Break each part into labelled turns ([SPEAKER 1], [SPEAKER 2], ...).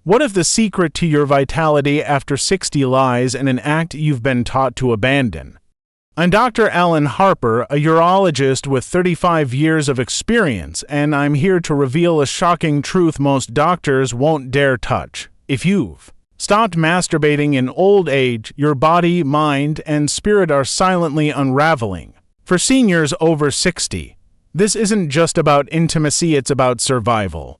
[SPEAKER 1] What if the secret to your vitality after 60 lies in an act you've been taught to abandon? I'm Dr. Alan Harper, a urologist with 35 years of experience, and I'm here to reveal a shocking truth most doctors won't dare touch. If you've stopped masturbating in old age, your body, mind, and spirit are silently unraveling. For seniors over 60, this isn't just about intimacy, it's about survival.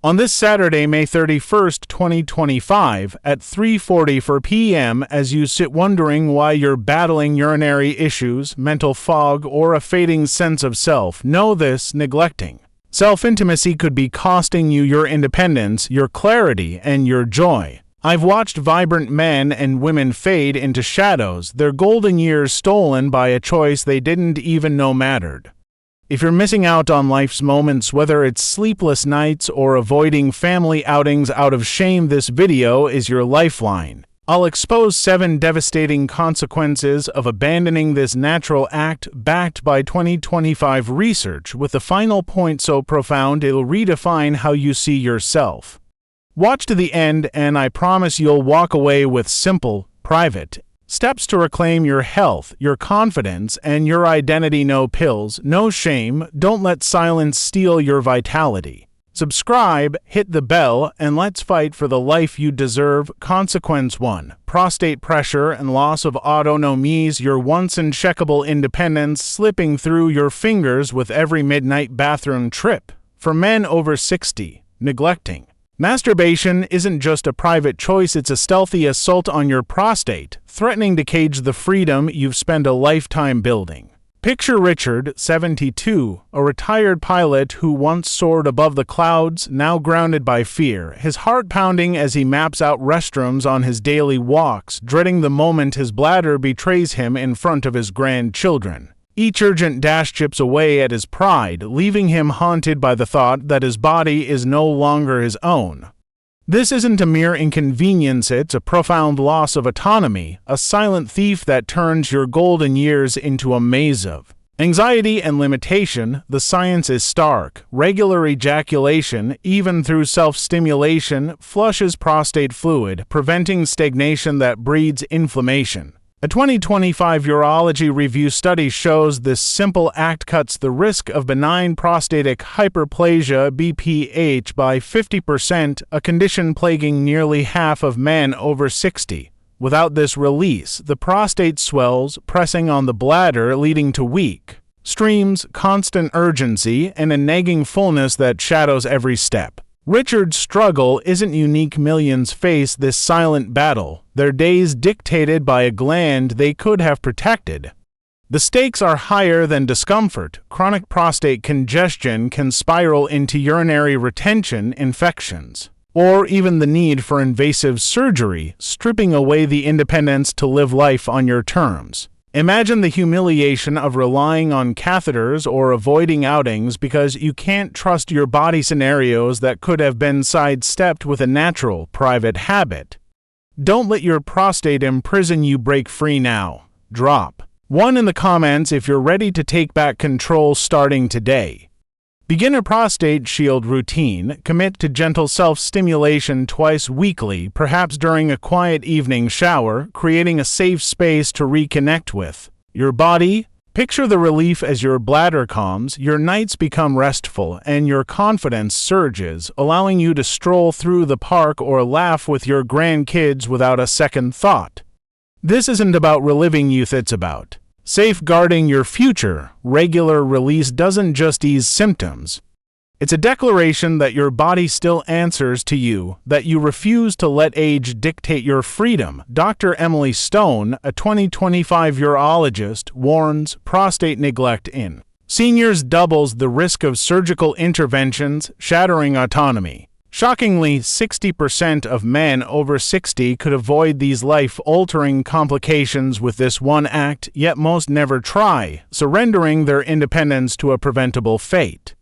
[SPEAKER 1] On this Saturday, May 31st, 2025, at 3:44 p.m., as you sit wondering why you're battling urinary issues, mental fog, or a fading sense of self, know this: neglecting self-intimacy could be costing you your independence, your clarity, and your joy. I've watched vibrant men and women fade into shadows, their golden years stolen by a choice they didn't even know mattered. If you're missing out on life's moments, whether it's sleepless nights or avoiding family outings out of shame, this video is your lifeline. I'll expose 7 devastating consequences of abandoning this natural act backed by 2025 research, with the final point so profound it'll redefine how you see yourself. Watch to the end, and I promise you'll walk away with simple, private steps to reclaim your health, your confidence, and your identity. No pills, no shame. Don't let silence steal your vitality. Subscribe, hit the bell, and let's fight for the life you deserve. Consequence 1. Prostate pressure and loss of autonomy. Your once uncheckable independence slipping through your fingers with every midnight bathroom trip. For men over 60, neglecting masturbation isn't just a private choice, it's a stealthy assault on your prostate, threatening to cage the freedom you've spent a lifetime building. Picture Richard, 72, a retired pilot who once soared above the clouds, now grounded by fear, his heart pounding as he maps out restrooms on his daily walks, dreading the moment his bladder betrays him in front of his grandchildren. Each urgent dash chips away at his pride, leaving him haunted by the thought that his body is no longer his own. This isn't a mere inconvenience, it's a profound loss of autonomy, a silent thief that turns your golden years into a maze of anxiety and limitation. The science is stark. Regular ejaculation, even through self-stimulation, flushes prostate fluid, preventing stagnation that breeds inflammation. A 2025 urology review study shows this simple act cuts the risk of benign prostatic hyperplasia (BPH) by 50%, a condition plaguing nearly half of men over 60. Without this release, the prostate swells, pressing on the bladder, leading to weak streams, constant urgency, and a nagging fullness that shadows every step. Richard's struggle isn't unique. Millions face this silent battle, their days dictated by a gland they could have protected. The stakes are higher than discomfort. Chronic prostate congestion can spiral into urinary retention infections, or even the need for invasive surgery, stripping away the independence to live life on your terms. Imagine the humiliation of relying on catheters or avoiding outings because you can't trust your body. Scenarios that could have been sidestepped with a natural, private habit. Don't let your prostate imprison you. Break free now. Drop 1 in the comments if you're ready to take back control starting today. Begin a prostate shield routine. Commit to gentle self-stimulation twice weekly, perhaps during a quiet evening shower, creating a safe space to reconnect with your body. Picture the relief as your bladder calms, your nights become restful, and your confidence surges, allowing you to stroll through the park or laugh with your grandkids without a second thought. This isn't about reliving youth, it's about safeguarding your future. Regular release doesn't just ease symptoms. It's a declaration that your body still answers to you, that you refuse to let age dictate your freedom. Dr. Emily Stone, a 2025 urologist, warns prostate neglect in seniors doubles the risk of surgical interventions, shattering autonomy. Shockingly, 60% of men over 60 could avoid these life-altering complications with this one act, yet most never try, surrendering their independence to a preventable fate.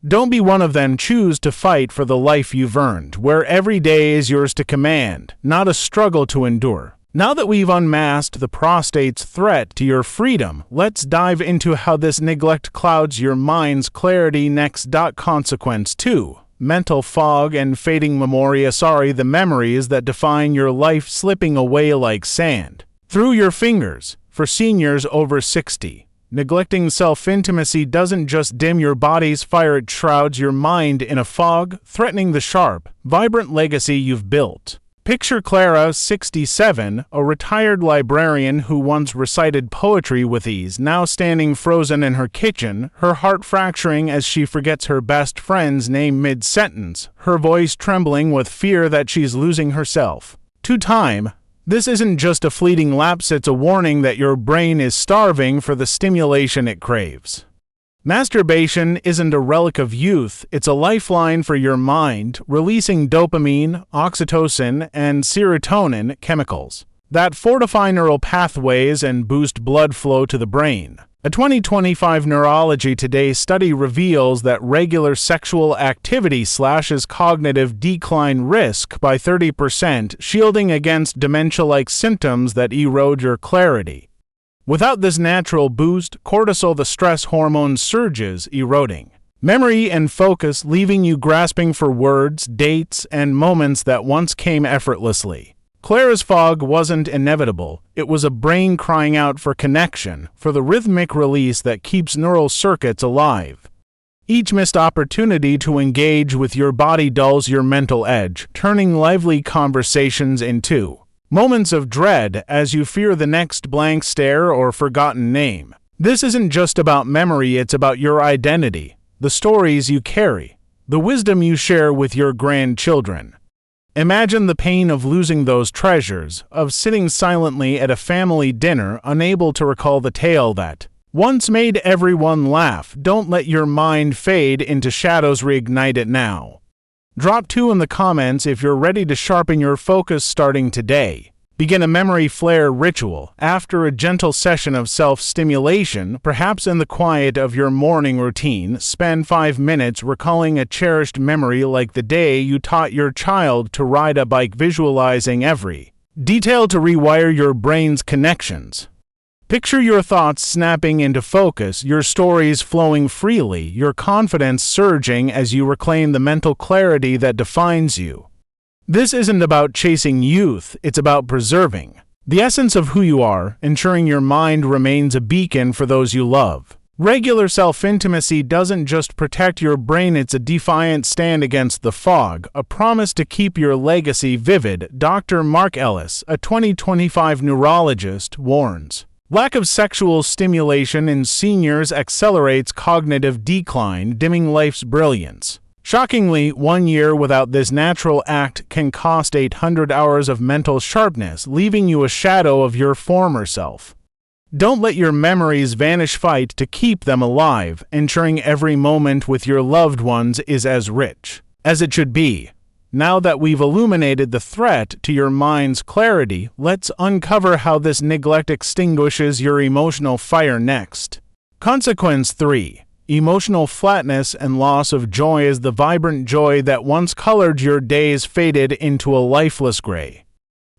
[SPEAKER 1] Don't be one of them. Choose to fight for the life you've earned, where every day is yours to command, not a struggle to endure. Now that we've unmasked the prostate's threat to your freedom, let's dive into how this neglect clouds your mind's clarity. Next. Consequence 2. mental fog and fading memoria. The memories that define your life slipping away like sand through your fingers. For seniors over 60, neglecting self-intimacy doesn't just dim your body's fire, it shrouds your mind in a fog, threatening the sharp, vibrant legacy you've built. Picture Clara, 67, a retired librarian who once recited poetry with ease, now standing frozen in her kitchen, her heart fracturing as she forgets her best friend's name mid-sentence, her voice trembling with fear that she's losing herself to time. This isn't just a fleeting lapse, it's a warning that your brain is starving for the stimulation it craves. Masturbation isn't a relic of youth, it's a lifeline for your mind, releasing dopamine, oxytocin, and serotonin chemicals that fortify neural pathways and boost blood flow to the brain. A 2025 Neurology Today study reveals that regular sexual activity slashes cognitive decline risk by 30%, shielding against dementia-like symptoms that erode your clarity. Without this natural boost, cortisol, the stress hormone, surges, eroding memory and focus, leaving you grasping for words, dates, and moments that once came effortlessly. Clara's fog wasn't inevitable, it was a brain crying out for connection, for the rhythmic release that keeps neural circuits alive. Each missed opportunity to engage with your body dulls your mental edge, turning lively conversations into moments of dread as you fear the next blank stare or forgotten name. This isn't just about memory, it's about your identity, the stories you carry, the wisdom you share with your grandchildren. Imagine the pain of losing those treasures, of sitting silently at a family dinner, unable to recall the tale that once made everyone laugh. Don't let your mind fade into shadows, reignite it now. Drop 2 in the comments if you're ready to sharpen your focus starting today. Begin a memory flare ritual. After a gentle session of self-stimulation, perhaps in the quiet of your morning routine, spend 5 minutes recalling a cherished memory, like the day you taught your child to ride a bike, visualizing every detail to rewire your brain's connections. Picture your thoughts snapping into focus, your stories flowing freely, your confidence surging as you reclaim the mental clarity that defines you. This isn't about chasing youth, it's about preserving the essence of who you are, ensuring your mind remains a beacon for those you love. Regular self-intimacy doesn't just protect your brain, it's a defiant stand against the fog, a promise to keep your legacy vivid. Dr. Mark Ellis, a 2025 neurologist, warns. Lack of sexual stimulation in seniors accelerates cognitive decline, dimming life's brilliance. Shockingly, 1 year without this natural act can cost 800 hours of mental sharpness, leaving you a shadow of your former self. Don't let your memories vanish, fight to keep them alive, ensuring every moment with your loved ones is as rich as it should be. Now that we've illuminated the threat to your mind's clarity, let's uncover how this neglect extinguishes your emotional fire next. Consequence 3. Emotional flatness and loss of joy. As the vibrant joy that once colored your days faded into a lifeless gray.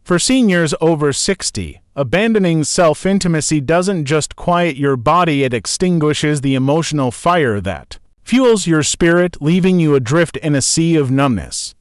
[SPEAKER 1] For seniors over 60, abandoning self-intimacy doesn't just quiet your body, it extinguishes the emotional fire that fuels your spirit, leaving you adrift in a sea of numbness.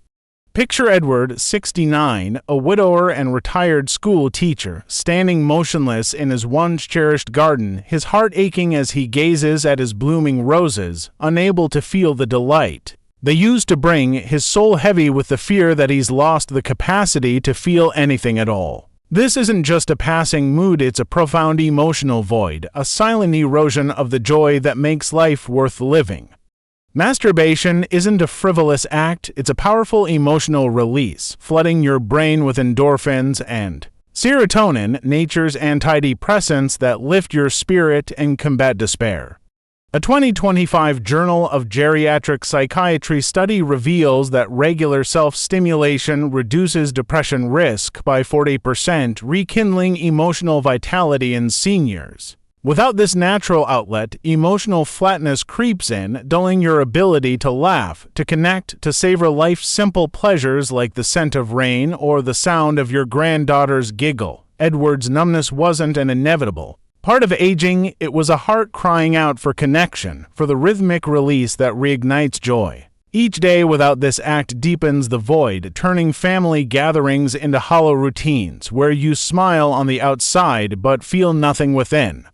[SPEAKER 1] Picture Edward, 69, a widower and retired school teacher, standing motionless in his once cherished garden, his heart aching as he gazes at his blooming roses, unable to feel the delight they used to bring, his soul heavy with the fear that he's lost the capacity to feel anything at all. This isn't just a passing mood, it's a profound emotional void, a silent erosion of the joy that makes life worth living. Masturbation isn't a frivolous act, it's a powerful emotional release, flooding your brain with endorphins and serotonin, nature's antidepressants that lift your spirit and combat despair. A 2025 Journal of Geriatric Psychiatry study reveals that regular self-stimulation reduces depression risk by 40%, rekindling emotional vitality in seniors. Without this natural outlet, emotional flatness creeps in, dulling your ability to laugh, to connect, to savor life's simple pleasures like the scent of rain or the sound of your granddaughter's giggle. Edward's numbness wasn't an inevitable part of aging, it was a heart crying out for connection, for the rhythmic release that reignites joy. Each day without this act deepens the void, turning family gatherings into hollow routines where you smile on the outside but feel nothing within.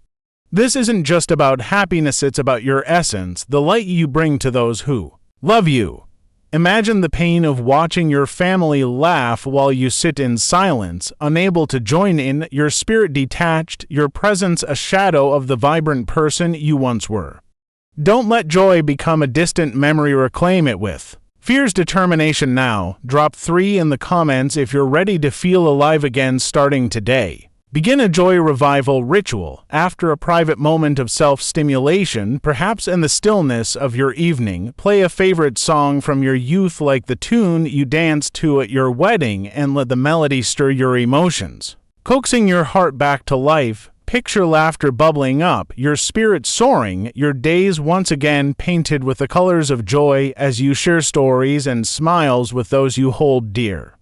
[SPEAKER 1] This isn't just about happiness, it's about your essence, the light you bring to those who love you. Imagine the pain of watching your family laugh while you sit in silence, unable to join in, your spirit detached, your presence a shadow of the vibrant person you once were. Don't let joy become a distant memory, reclaim it with fierce determination now. Drop 3 in the comments if you're ready to feel alive again starting today. Begin a joy revival ritual after a private moment of self-stimulation, perhaps in the stillness of your evening. Play a favorite song from your youth like the tune you danced to at your wedding and let the melody stir your emotions. Coaxing your heart back to life, picture laughter bubbling up, your spirit soaring, your days once again painted with the colors of joy as you share stories and smiles with those you hold dear.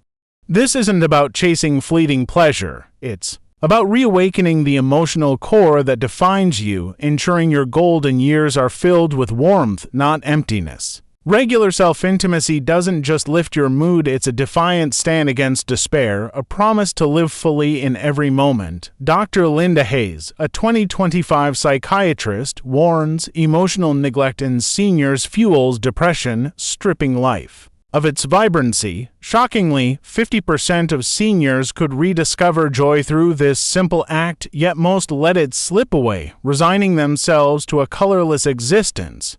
[SPEAKER 1] This isn't about chasing fleeting pleasure, it's about reawakening the emotional core that defines you, ensuring your golden years are filled with warmth, not emptiness. Regular self-intimacy doesn't just lift your mood, it's a defiant stand against despair, a promise to live fully in every moment. Dr. Linda Hayes, a 2025 psychiatrist, warns emotional neglect in seniors fuels depression, stripping life of its vibrancy. Shockingly, 50% of seniors could rediscover joy through this simple act, yet most let it slip away, resigning themselves to a colorless existence.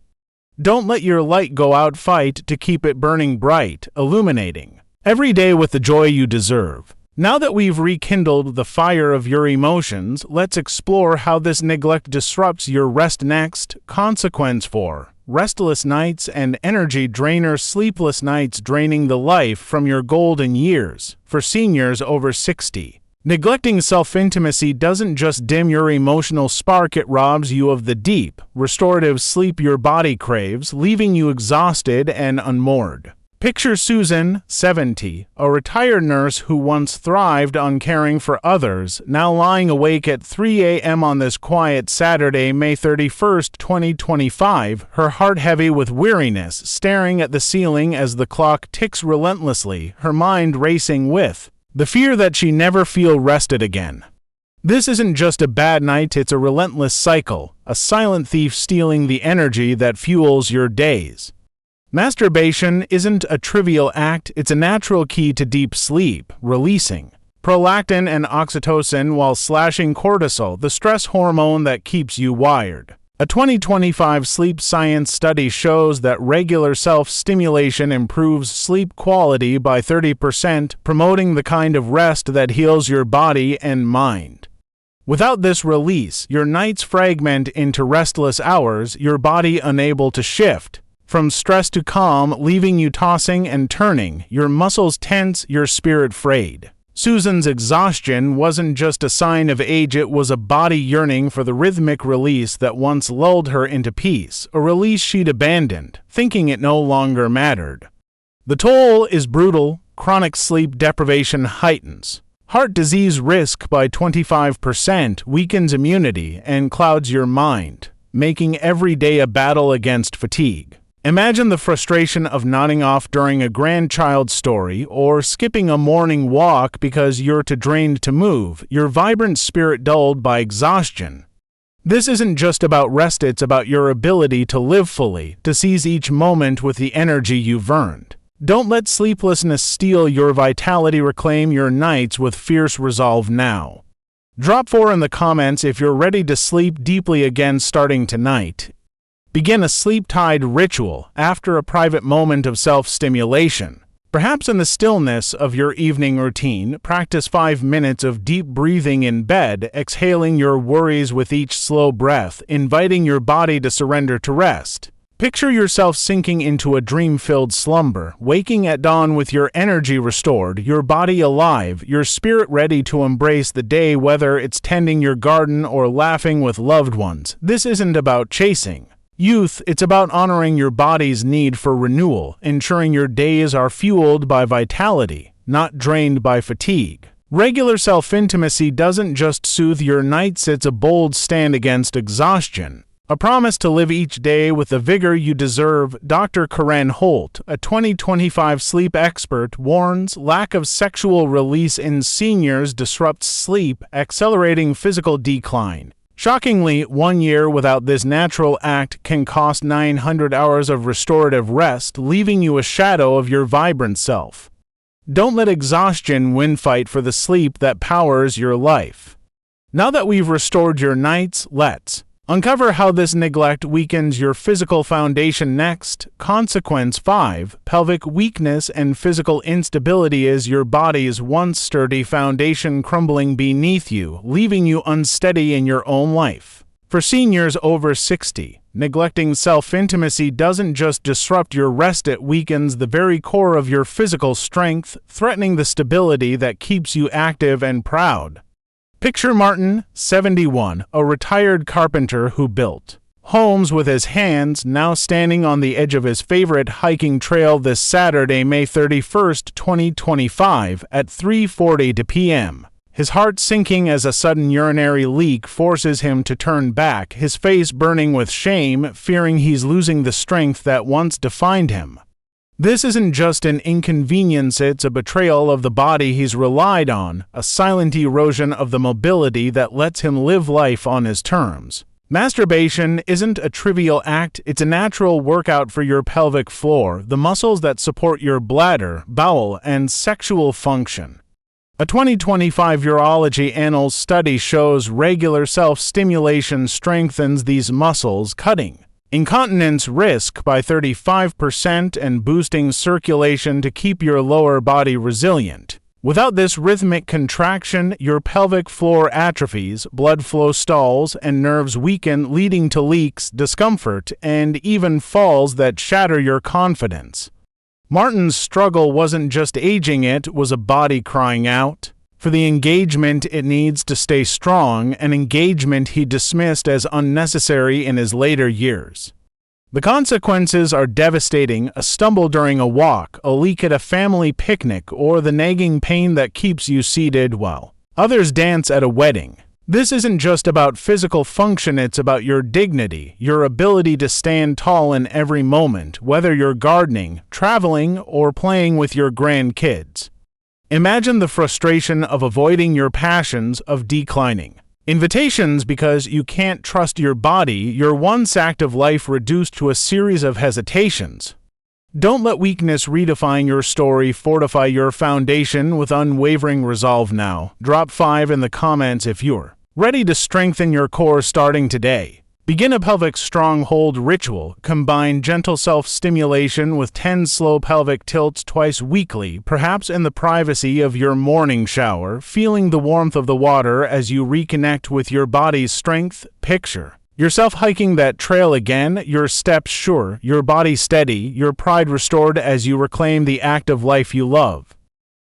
[SPEAKER 1] Don't let your light go out, fight to keep it burning bright, illuminating every day with the joy you deserve. Now that we've rekindled the fire of your emotions, let's explore how this neglect disrupts your rest next. Consequence 4. Restless nights and energy drainer. Sleepless nights draining the life from your golden years. For seniors over 60. Neglecting self-intimacy doesn't just dim your emotional spark, it robs you of the deep, restorative sleep your body craves, leaving you exhausted and unmoored. Picture Susan, 70, a retired nurse who once thrived on caring for others, now lying awake at 3 a.m. on this quiet Saturday, May 31, 2025, her heart heavy with weariness, staring at the ceiling as the clock ticks relentlessly, her mind racing with the fear that she never feel rested again. This isn't just a bad night, it's a relentless cycle, a silent thief stealing the energy that fuels your days. Masturbation isn't a trivial act, it's a natural key to deep sleep, releasing prolactin and oxytocin while slashing cortisol, the stress hormone that keeps you wired. A 2025 sleep science study shows that regular self-stimulation improves sleep quality by 30%, promoting the kind of rest that heals your body and mind. Without this release, your nights fragment into restless hours, your body unable to shift from stress to calm, leaving you tossing and turning, your muscles tense, your spirit frayed. Susan's exhaustion wasn't just a sign of age, it was a body yearning for the rhythmic release that once lulled her into peace, a release she'd abandoned, thinking it no longer mattered. The toll is brutal. Chronic sleep deprivation heightens heart disease risk by 25%, weakens immunity, and clouds your mind, making every day a battle against fatigue. Imagine the frustration of nodding off during a grandchild story or skipping a morning walk because you're too drained to move, your vibrant spirit dulled by exhaustion. This isn't just about rest, it's about your ability to live fully, to seize each moment with the energy you've earned. Don't let sleeplessness steal your vitality, reclaim your nights with fierce resolve now. Drop 4 in the comments if you're ready to sleep deeply again starting tonight. Begin a sleep-tied ritual after a private moment of self-stimulation. Perhaps in the stillness of your evening routine, practice 5 minutes of deep breathing in bed, exhaling your worries with each slow breath, inviting your body to surrender to rest. Picture yourself sinking into a dream-filled slumber, waking at dawn with your energy restored, your body alive, your spirit ready to embrace the day, whether it's tending your garden or laughing with loved ones. This isn't about chasing youth, it's about honoring your body's need for renewal, ensuring your days are fueled by vitality, not drained by fatigue. Regular self-intimacy doesn't just soothe your nights, it's a bold stand against exhaustion. A promise to live each day with the vigor you deserve. Dr. Karen Holt, a 2025 sleep expert, warns lack of sexual release in seniors disrupts sleep, accelerating physical decline. Shockingly, 1 year without this natural act can cost 900 hours of restorative rest, leaving you a shadow of your vibrant self. Don't let exhaustion win fight for the sleep that powers your life. Now that we've restored your nights, let's uncover how this neglect weakens your physical foundation next. Consequence 5. Pelvic weakness and physical instability is your body's once sturdy foundation crumbling beneath you, leaving you unsteady in your own life. For seniors over 60, neglecting self-intimacy doesn't just disrupt your rest, it weakens the very core of your physical strength, threatening the stability that keeps you active and proud. Picture Martin, 71, a retired carpenter who built homes with his hands, now standing on the edge of his favorite hiking trail this Saturday, May 31, 2025, at 3:40 p.m. His heart sinking as a sudden urinary leak forces him to turn back, his face burning with shame, fearing he's losing the strength that once defined him. This isn't just an inconvenience, it's a betrayal of the body he's relied on, a silent erosion of the mobility that lets him live life on his terms. Masturbation isn't a trivial act, it's a natural workout for your pelvic floor, the muscles that support your bladder, bowel, and sexual function. A 2025 Urology Annals study shows regular self-stimulation strengthens these muscles, cutting incontinence risk by 35% and boosting circulation to keep your lower body resilient. Without this rhythmic contraction, your pelvic floor atrophies, blood flow stalls, and nerves weaken, leading to leaks, discomfort, and even falls that shatter your confidence. Martin's struggle wasn't just aging, it was a body crying out for the engagement it needs to stay strong, an engagement he dismissed as unnecessary in his later years. The consequences are devastating: a stumble during a walk, a leak at a family picnic, or the nagging pain that keeps you seated while others dance at a wedding. This isn't just about physical function, it's about your dignity, your ability to stand tall in every moment, whether you're gardening, traveling, or playing with your grandkids. Imagine the frustration of avoiding your passions, of declining invitations because you can't trust your body, your once active life reduced to a series of hesitations. Don't let weakness redefine your story, fortify your foundation with unwavering resolve now. Drop 5 in the comments if you're ready to strengthen your core starting today. Begin a pelvic stronghold ritual. Combine gentle self-stimulation with 10 slow pelvic tilts twice weekly, perhaps in the privacy of your morning shower, feeling the warmth of the water as you reconnect with your body's strength. Picture yourself hiking that trail again, your steps sure, your body steady, your pride restored as you reclaim the active life you love.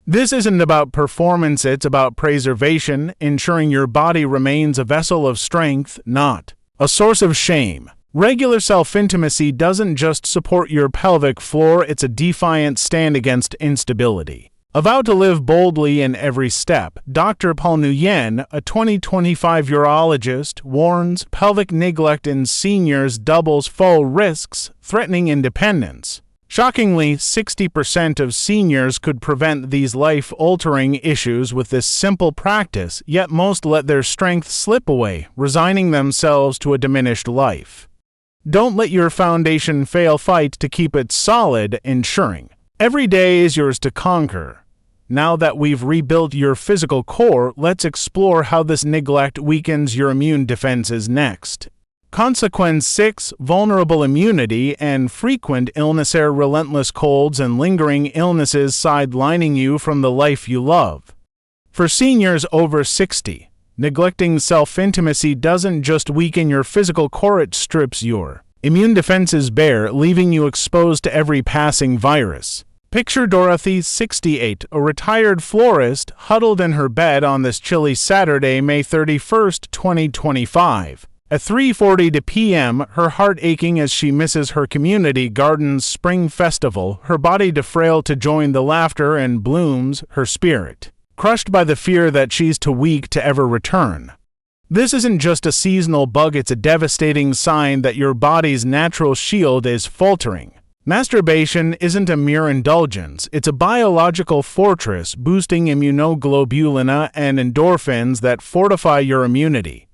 [SPEAKER 1] This isn't about performance, it's about preservation, ensuring your body remains a vessel of strength, not a source of shame. Regular self-intimacy doesn't just support your pelvic floor, it's a defiant stand against instability. A vow to live boldly in every step. Dr. Paul Nguyen, a 2025 urologist, warns pelvic neglect in seniors doubles fall risks, threatening independence. Shockingly, 60% of seniors could prevent these life-altering issues with this simple practice, yet most let their strength slip away, resigning themselves to a diminished life. Don't let your foundation fail. Fight to keep it solid, ensuring every day is yours to conquer. Now that we've rebuilt your physical core, let's explore how this neglect weakens your immune defenses next. Consequence 6. Vulnerable immunity and frequent illness. Relentless colds and lingering illnesses sidelining you from the life you love. For seniors over 60, neglecting self-intimacy doesn't just weaken your physical core, it strips your immune defenses bare, leaving you exposed to every passing virus. Picture Dorothy, 68, a retired florist, huddled in her bed on this chilly Saturday, May 31, 2025. At 3:40 p.m., her heart aching as she misses her community garden's spring festival, her body too frail to join the laughter and blooms, her spirit crushed by the fear that she's too weak to ever return. This isn't just a seasonal bug, it's a devastating sign that your body's natural shield is faltering. Masturbation isn't a mere indulgence, it's a biological fortress boosting immunoglobulin and endorphins that fortify your immunity.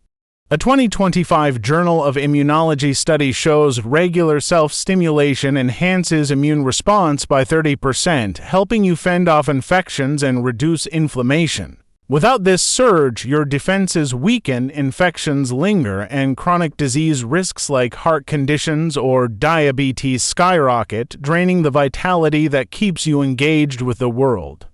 [SPEAKER 1] A 2025 Journal of Immunology study shows regular self-stimulation enhances immune response by 30%, helping you fend off infections and reduce inflammation. Without this surge, your defenses weaken, infections linger, and chronic disease risks like heart conditions or diabetes skyrocket, draining the vitality that keeps you engaged with the world.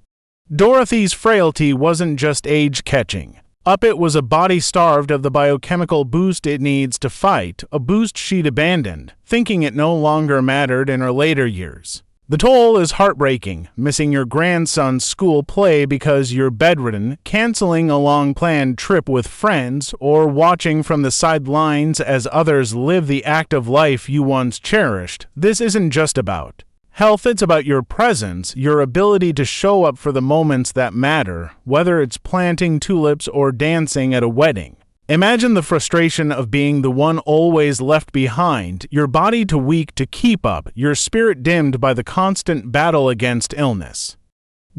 [SPEAKER 1] Dorothy's frailty wasn't just age-catching. It was a body starved of the biochemical boost it needs to fight, a boost she'd abandoned, thinking it no longer mattered in her later years. The toll is heartbreaking, missing your grandson's school play because you're bedridden, canceling a long-planned trip with friends, or watching from the sidelines as others live the active life you once cherished. This isn't just about health, it's about your presence, your ability to show up for the moments that matter, whether it's planting tulips or dancing at a wedding. Imagine the frustration of being the one always left behind, your body too weak to keep up, your spirit dimmed by the constant battle against illness.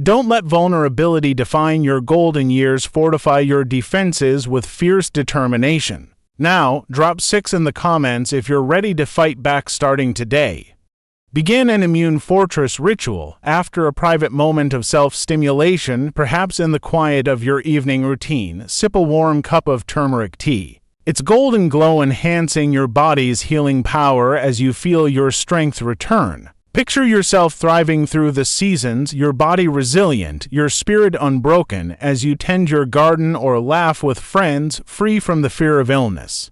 [SPEAKER 1] Don't let vulnerability define your golden years, fortify your defenses with fierce determination. Now, drop 6 in the comments if you're ready to fight back starting today. Begin an immune fortress ritual after a private moment of self-stimulation, perhaps in the quiet of your evening routine. Sip a warm cup of turmeric tea. Its golden glow enhancing your body's healing power as you feel your strength return. Picture yourself thriving through the seasons, your body resilient, your spirit unbroken as you tend your garden or laugh with friends, free from the fear of illness.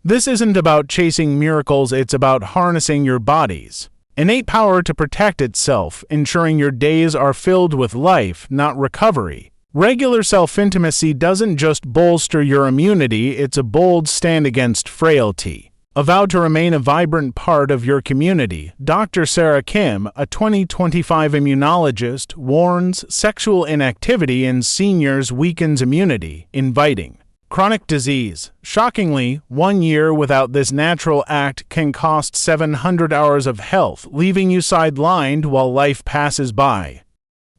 [SPEAKER 1] This isn't about chasing miracles, it's about harnessing your body's innate power to protect itself, ensuring your days are filled with life, not recovery. Regular self-intimacy doesn't just bolster your immunity, it's a bold stand against frailty. A vow to remain a vibrant part of your community. Dr. Sarah Kim, a 2025 immunologist, warns sexual inactivity in seniors weakens immunity, inviting chronic disease. Shockingly, 1 year without this natural act can cost 700 hours of health, leaving you sidelined while life passes by.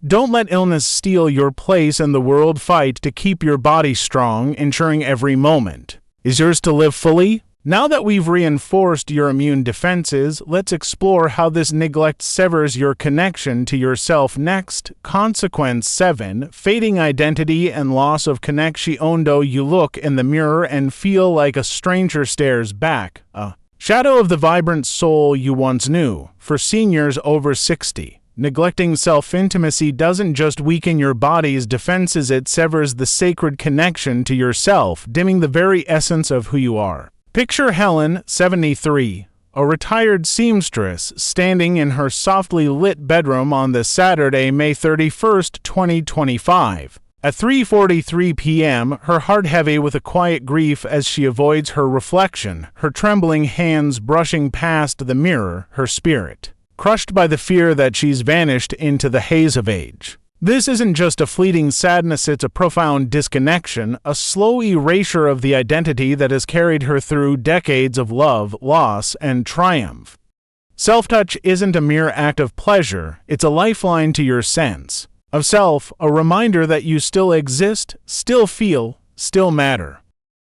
[SPEAKER 1] Don't let illness steal your place in the world. Fight to keep your body strong, ensuring every moment is yours to live fully. Now that we've reinforced your immune defenses, let's explore how this neglect severs your connection to yourself. Next, Consequence 7, Fading Identity and Loss of Connection. You look in the mirror and feel like a stranger stares back, a shadow of the vibrant soul you once knew. For seniors over 60, neglecting self-intimacy doesn't just weaken your body's defenses, it severs the sacred connection to yourself, dimming the very essence of who you are. Picture Helen, 73, a retired seamstress, standing in her softly lit bedroom on the Saturday, May 31, 2025. At 3:43 p.m., her heart heavy with a quiet grief as she avoids her reflection, her trembling hands brushing past the mirror, her spirit crushed by the fear that she's vanished into the haze of age. This isn't just a fleeting sadness, it's a profound disconnection, a slow erasure of the identity that has carried her through decades of love, loss, and triumph. Self-touch isn't a mere act of pleasure, it's a lifeline to your sense of self, a reminder that you still exist, still feel, still matter.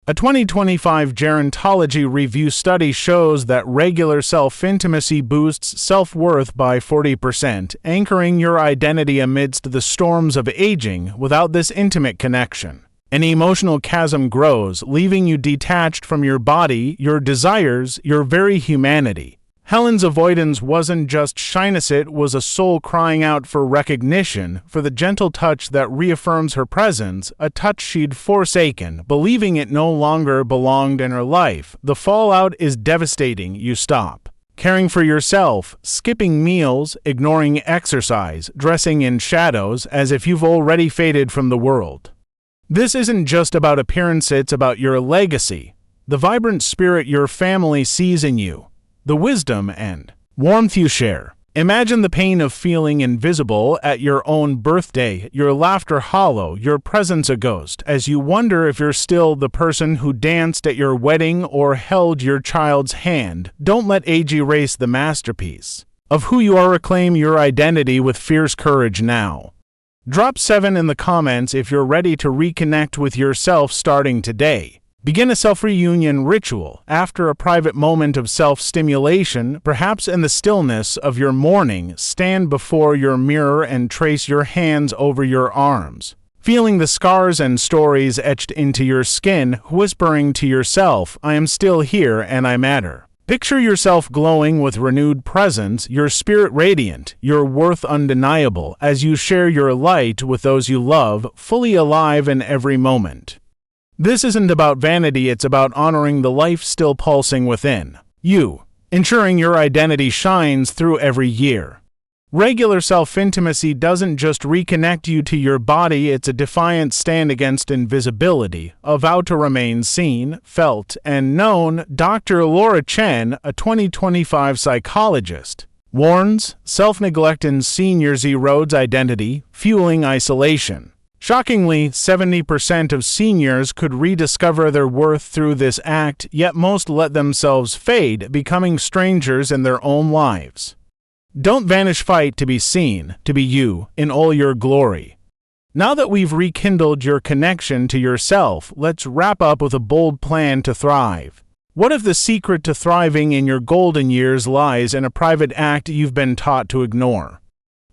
[SPEAKER 1] A 2025 Gerontology Review study shows that regular self-intimacy boosts self-worth by 40%, anchoring your identity amidst the storms of aging. Without this intimate connection, an emotional chasm grows, leaving you detached from your body, your desires, your very humanity. Helen's avoidance wasn't just shyness, it was a soul crying out for recognition, for the gentle touch that reaffirms her presence, a touch she'd forsaken, believing it no longer belonged in her life. The fallout is devastating. You stop caring for yourself, skipping meals, ignoring exercise, dressing in shadows as if you've already faded from the world. This isn't just about appearance, it's about your legacy, the vibrant spirit your family sees in you, the wisdom and warmth you share. Imagine the pain of feeling invisible at your own birthday, your laughter hollow, your presence a ghost, as you wonder if you're still the person who danced at your wedding or held your child's hand. Don't let age erase the masterpiece of who you are. Reclaim your identity with fierce courage now. Drop 7 in the comments if you're ready to reconnect with yourself starting today. Begin a self-reunion ritual after a private moment of self-stimulation, perhaps in the stillness of your morning. Stand before your mirror and trace your hands over your arms, feeling the scars and stories etched into your skin, whispering to yourself, "I am still here and I matter." Picture yourself glowing with renewed presence, your spirit radiant, your worth undeniable, as you share your light with those you love, fully alive in every moment. This isn't about vanity, it's about honoring the life still pulsing within you, ensuring your identity shines through every year. Regular self-intimacy doesn't just reconnect you to your body, it's a defiant stand against invisibility, a vow to remain seen, felt, and known. Dr. Laura Chen, a 2025 psychologist, warns, self-neglect in seniors erodes identity, fueling isolation. Shockingly, 70% of seniors could rediscover their worth through this act, yet most let themselves fade, becoming strangers in their own lives. Don't vanish, fight to be seen, to be you, in all your glory. Now that we've rekindled your connection to yourself, let's wrap up with a bold plan to thrive. What if the secret to thriving in your golden years lies in a private act you've been taught to ignore?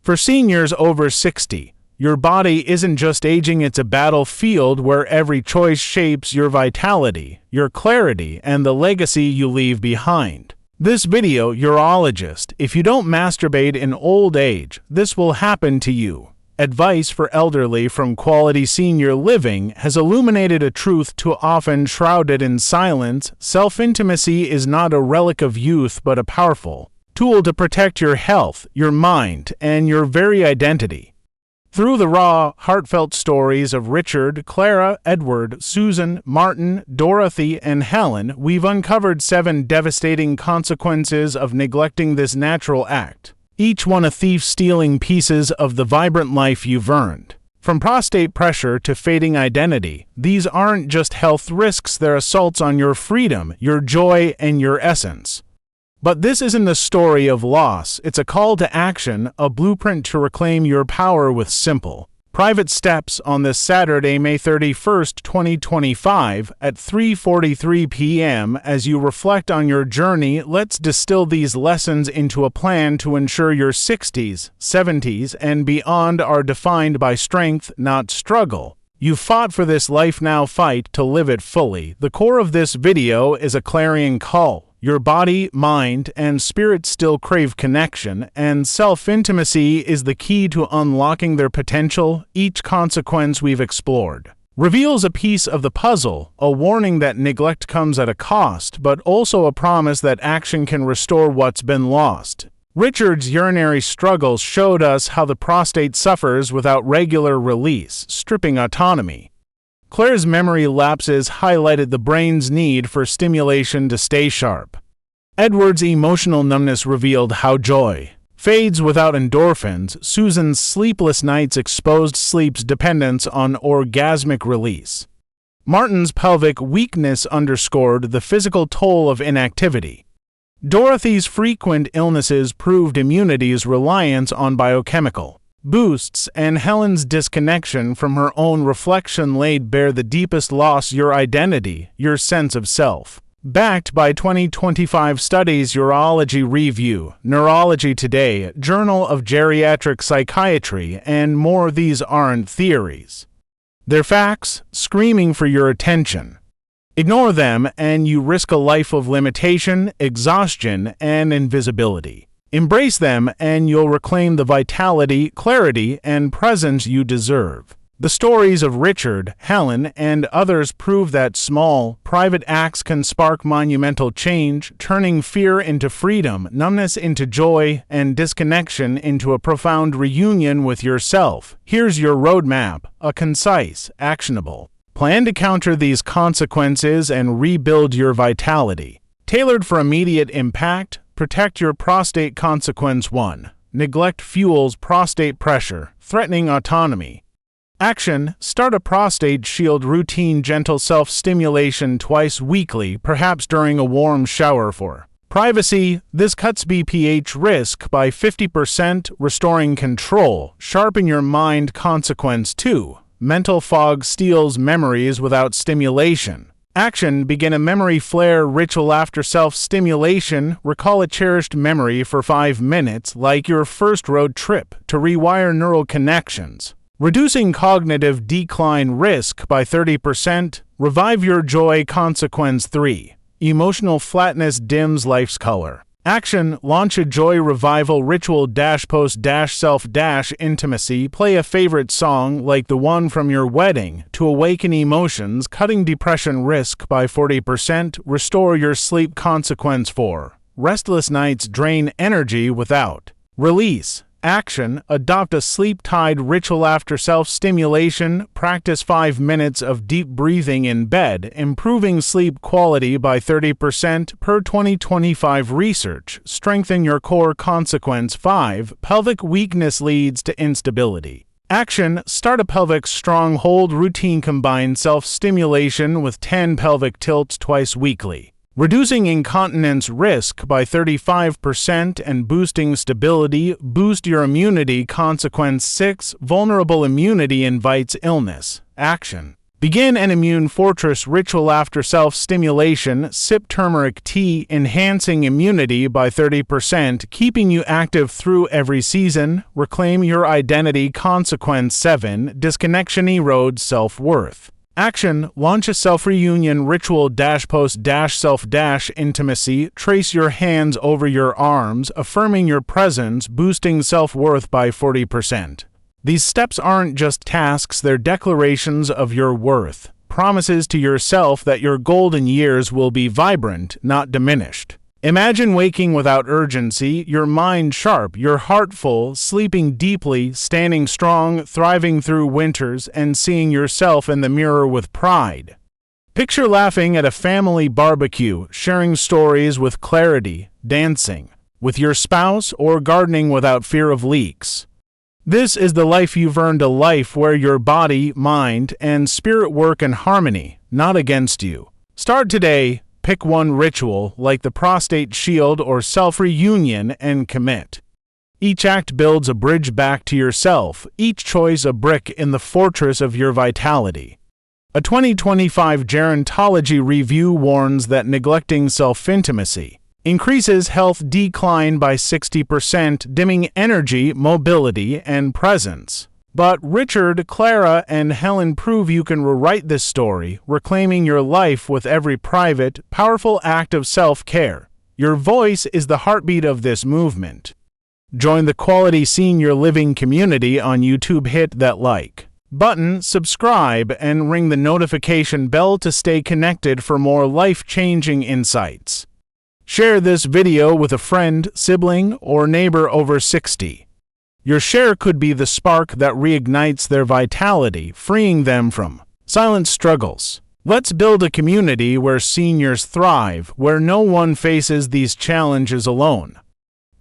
[SPEAKER 1] For seniors over 60, your body isn't just aging, it's a battlefield where every choice shapes your vitality, your clarity, and the legacy you leave behind. This video, Urologist, if you don't masturbate in old age, this will happen to you. Advice for elderly from Quality Senior Living has illuminated a truth too often shrouded in silence. Self-intimacy is not a relic of youth but a powerful tool to protect your health, your mind, and your very identity. Through the raw, heartfelt stories of Richard, Clara, Edward, Susan, Martin, Dorothy, and Helen, we've uncovered 7 devastating consequences of neglecting this natural act, each one a thief stealing pieces of the vibrant life you've earned. From prostate pressure to fading identity, these aren't just health risks, they're assaults on your freedom, your joy, and your essence. But this isn't a story of loss, it's a call to action, a blueprint to reclaim your power with simple, private steps. On this Saturday, May 31st, 2025, at 3:43 p.m. As you reflect on your journey, let's distill these lessons into a plan to ensure your 60s, 70s, and beyond are defined by strength, not struggle. You fought for this life, now fight to live it fully. The core of this video is a clarion call. Your body, mind, and spirit still crave connection, and self-intimacy is the key to unlocking their potential. Each consequence we've explored reveals a piece of the puzzle, a warning that neglect comes at a cost, but also a promise that action can restore what's been lost. Richard's urinary struggles showed us how the prostate suffers without regular release, stripping autonomy. Claire's memory lapses highlighted the brain's need for stimulation to stay sharp. Edward's emotional numbness revealed how joy fades without endorphins. Susan's sleepless nights exposed sleep's dependence on orgasmic release. Martin's pelvic weakness underscored the physical toll of inactivity. Dorothy's frequent illnesses proved immunity's reliance on biochemical boosts, and Helen's disconnection from her own reflection laid bare the deepest loss: your identity, your sense of self. Backed by 2025 studies, Urology Review, Neurology Today, Journal of Geriatric Psychiatry, and more. These aren't theories. They're facts, screaming for your attention. Ignore them, and you risk a life of limitation, exhaustion, and invisibility. Embrace them, and you'll reclaim the vitality, clarity, and presence you deserve. The stories of Richard, Helen, and others prove that small, private acts can spark monumental change, turning fear into freedom, numbness into joy, and disconnection into a profound reunion with yourself. Here's your roadmap, a concise, actionable plan to counter these consequences and rebuild your vitality. Tailored for immediate impact, Protect your prostate. Consequence 1. Neglect fuels prostate pressure, threatening autonomy. Action: start a prostate shield routine, gentle self-stimulation twice weekly, perhaps during a warm shower. For privacy, this cuts BPH risk by 50%, restoring control, sharpen your mind. Consequence 2. Mental fog steals memories without stimulation. Action: begin a memory flare ritual after self-stimulation. Recall a cherished memory for 5 minutes, like your first road trip, to rewire neural connections, reducing cognitive decline risk by 30%. Revive your joy. Consequence 3. Emotional flatness dims life's color. Action: launch a joy revival ritual post self intimacy. Play a favorite song like the one from your wedding to awaken emotions, cutting depression risk by 40%. Restore your sleep. Consequence 4. Restless nights drain energy without release. Action: adopt a sleep-tied ritual after self-stimulation. Practice 5 minutes of deep breathing in bed, improving sleep quality by 30% per 2025 research. Strengthen your core. Consequence 5. Pelvic weakness leads to instability. Action: start a pelvic stronghold routine. Combine self-stimulation with 10 pelvic tilts twice weekly, reducing incontinence risk by 35% and boosting stability. Boost your immunity. Consequence 6. Vulnerable immunity invites illness. Action: begin an immune fortress ritual after self-stimulation. Sip turmeric tea, enhancing immunity by 30%, keeping you active through every season. Reclaim your identity. Consequence 7. Disconnection erodes self-worth. Action: launch a self-reunion ritual post self intimacy. Trace your hands over your arms, affirming your presence, boosting self-worth by 40%. These steps aren't just tasks, they're declarations of your worth, promises to yourself that your golden years will be vibrant, not diminished. Imagine waking without urgency, your mind sharp, your heart full, sleeping deeply, standing strong, thriving through winters, and seeing yourself in the mirror with pride. Picture laughing at a family barbecue, sharing stories with clarity, dancing with your spouse, or gardening without fear of leaks. This is the life you've earned, a life where your body, mind, and spirit work in harmony, not against you. Start today. Pick one ritual, like the prostate shield or self-reunion, and commit. Each act builds a bridge back to yourself, each choice a brick in the fortress of your vitality. A 2025 gerontology review warns that neglecting self-intimacy increases health decline by 60%, dimming energy, mobility, and presence. But Richard, Clara, and Helen prove you can rewrite this story, reclaiming your life with every private, powerful act of self-care. Your voice is the heartbeat of this movement. Join the Quality Senior Living community on YouTube. Hit that like button, subscribe, and ring the notification bell to stay connected for more life-changing insights. Share this video with a friend, sibling, or neighbor over 60. Your share could be the spark that reignites their vitality, freeing them from silent struggles. Let's build a community where seniors thrive, where no one faces these challenges alone.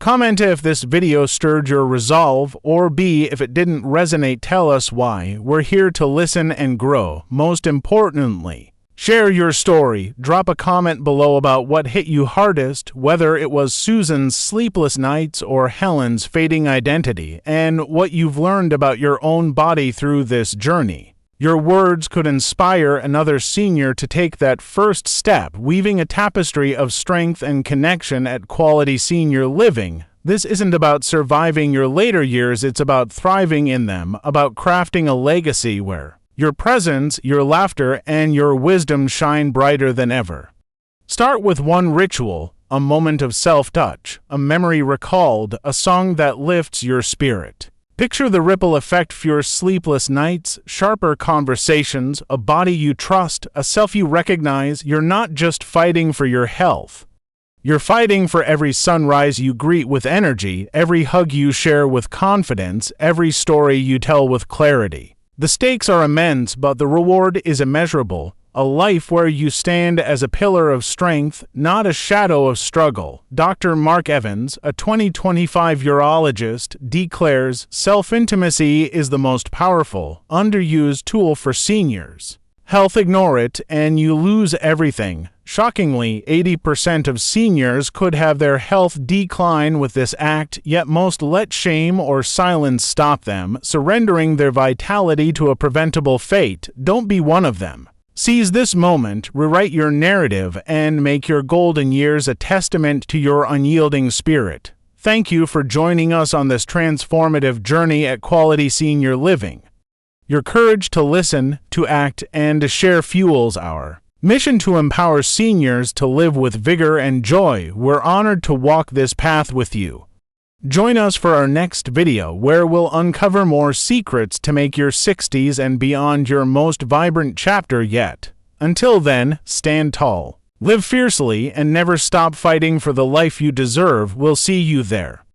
[SPEAKER 1] Comment if this video stirred your resolve, or B, if it didn't resonate, tell us why. We're here to listen and grow. Most importantly, share your story. Drop a comment below about what hit you hardest, whether it was Susan's sleepless nights or Helen's fading identity, and what you've learned about your own body through this journey. Your words could inspire another senior to take that first step, weaving a tapestry of strength and connection at Quality Senior Living. This isn't about surviving your later years, it's about thriving in them, about crafting a legacy where your presence, your laughter, and your wisdom shine brighter than ever. Start with one ritual, a moment of self-touch, a memory recalled, a song that lifts your spirit. Picture the ripple effect: fewer sleepless nights, sharper conversations, a body you trust, a self you recognize. You're not just fighting for your health. You're fighting for every sunrise you greet with energy, every hug you share with confidence, every story you tell with clarity. The stakes are immense, but the reward is immeasurable. a life where you stand as a pillar of strength, not a shadow of struggle. Dr. Mark Evans, a 2025 urologist, declares self-intimacy is the most powerful, underused tool for seniors. Health ignore it and you lose everything. Shockingly, 80% of seniors could have their health decline with this act, yet most let shame or silence stop them, surrendering their vitality to a preventable fate. Don't be one of them. Seize this moment, rewrite your narrative, and make your golden years a testament to your unyielding spirit. Thank you for joining us on this transformative journey at Quality Senior Living. Your courage to listen, to act, and to share fuels our mission to empower seniors to live with vigor and joy. We're honored to walk this path with you. Join us for our next video where we'll uncover more secrets to make your 60s and beyond your most vibrant chapter yet. Until then, stand tall, live fiercely, and never stop fighting for the life you deserve. We'll see you there.